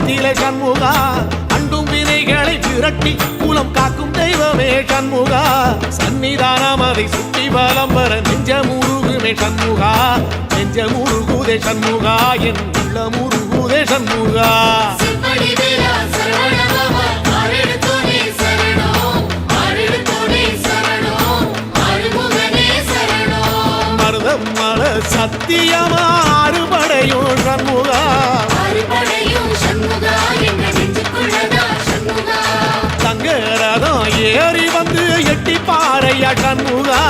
கோலத்திலே சண்முகா அண்டும் வினைகளை விரட்டி குலம் காக்கும் தெய்வமே சண்முகா சன்னிதானம் அதை சுற்றி பலம் வர நெஞ்சமுருகுமே சண்முகா நெஞ்சமுருகுதே சண்முகா என் உள்ள முருகுதே சண்முகா மருதமல சத்தியமா அறுபடையும் சண்முகா தங்க ரதம் ஏறி வந்து எட்டி பாறையா சண்முகா